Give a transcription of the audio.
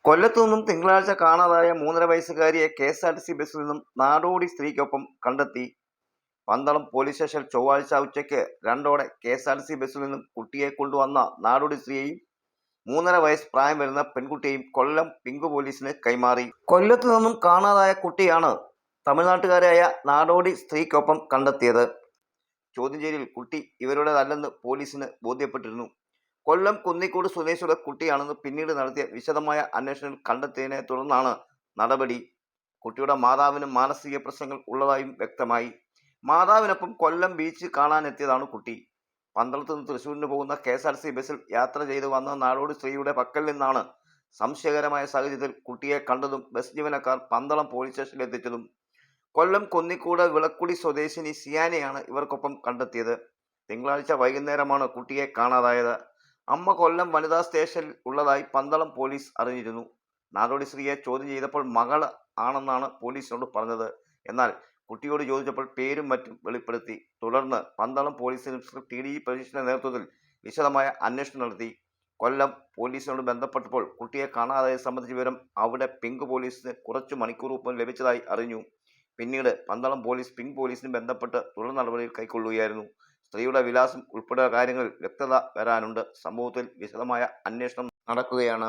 കൊല്ലത്തു നിന്നും തിങ്കളാഴ്ച കാണാതായ 3.5 വയസ്സുകാരിയെ കെ.എസ്.ആർ.ടി.സി ബസ്സിൽ നിന്നും നാടോടി സ്ത്രീക്കൊപ്പം കണ്ടെത്തി. പന്തളം പോലീസ് സ്റ്റേഷനിൽ ചൊവ്വാഴ്ച ഉച്ചയ്ക്ക് 2:00 കെ.എസ്.ആർ.ടി.സി ബസ്സിൽ നിന്നും കുട്ടിയെ കൊണ്ടുവന്ന നാടോടി സ്ത്രീയെയും 3.5 വയസ്സ് പ്രായം വരുന്ന പെൺകുട്ടിയെയും കൊല്ലം പിങ്ക് പോലീസിന് കൈമാറി. കൊല്ലത്തു നിന്നും കാണാതായ കുട്ടിയാണ് തമിഴ്നാട്ടുകാരായ നാടോടി സ്ത്രീക്കൊപ്പം കണ്ടെത്തിയത്. ചോദ്യം ചെയ്യലിൽ കുട്ടി ഇവരുടേതല്ലെന്ന് പോലീസിന് ബോധ്യപ്പെട്ടിരുന്നു. കൊല്ലം കുന്നിക്കോട് സ്വദേശിയുടെ കുട്ടിയാണെന്ന് പിന്നീട് നടത്തിയ വിശദമായ അന്വേഷണത്തിൽ കണ്ടെത്തിയതിനെ തുടർന്നാണ് നടപടി. കുട്ടിയുടെ മാതാവിന് മാനസിക പ്രശ്നങ്ങൾ ഉള്ളതായും വ്യക്തമായി. മാതാവിനൊപ്പം കൊല്ലം ബീച്ച് കാണാനെത്തിയതാണ് കുട്ടി. പന്തളത്ത് നിന്ന് തൃശ്ശൂരിന് പോകുന്ന കെ.എസ്.ആർ.ടി.സി ബസ്സിൽ യാത്ര ചെയ്ത് വന്ന നാടോടി സ്ത്രീയുടെ പക്കൽ നിന്നാണ് സംശയകരമായ സാഹചര്യത്തിൽ കുട്ടിയെ കണ്ടതും ബസ് ജീവനക്കാർ പന്തളം പോലീസ് സ്റ്റേഷനിൽ എത്തിച്ചതും. കൊല്ലം കുന്നിക്കോട് വിളക്കുടി സ്വദേശിനി സിയാനെയാണ് ഇവർക്കൊപ്പം കണ്ടെത്തിയത്. തിങ്കളാഴ്ച വൈകുന്നേരമാണ് കുട്ടിയെ കാണാതായത്. അമ്മ കൊല്ലം വനിതാ സ്റ്റേഷനിൽ ഉള്ളതായി പന്തളം പോലീസ് അറിഞ്ഞിരുന്നു. നാടോടി സ്ത്രീയെ ചോദ്യം ചെയ്തപ്പോൾ മകൾ ആണെന്നാണ് പോലീസിനോട് പറഞ്ഞത്. എന്നാൽ കുട്ടിയോട് ചോദിച്ചപ്പോൾ പേരും മറ്റും വെളിപ്പെടുത്തി. തുടർന്ന് പന്തളം പോലീസ് ഇൻസ്പെക്ടർ ടി.ഡി. പ്രതീഷിന്റെ നേതൃത്വത്തിൽ വിശദമായ അന്വേഷണം നടത്തി. കൊല്ലം പോലീസിനോട് ബന്ധപ്പെട്ടപ്പോൾ കുട്ടിയെ കാണാതായത് സംബന്ധിച്ച വിവരം അവിടെ പിങ്ക് പോലീസിന് കുറച്ചു മണിക്കൂർ മുമ്പ് ലഭിച്ചതായി അറിഞ്ഞു. പിന്നീട് പന്തളം പോലീസ് പിങ്ക് പോലീസിന് ബന്ധപ്പെട്ട് തുടർ നടപടികൾ കൈക്കൊള്ളുകയായിരുന്നു. സ്ത്രീയുടെ വിലാസം ഉൾപ്പെടെ കാര്യങ്ങളിൽ വ്യക്തത വരാനുണ്ട്. സംഭവത്തിൽ വിശദമായ അന്വേഷണം നടക്കുകയാണ്.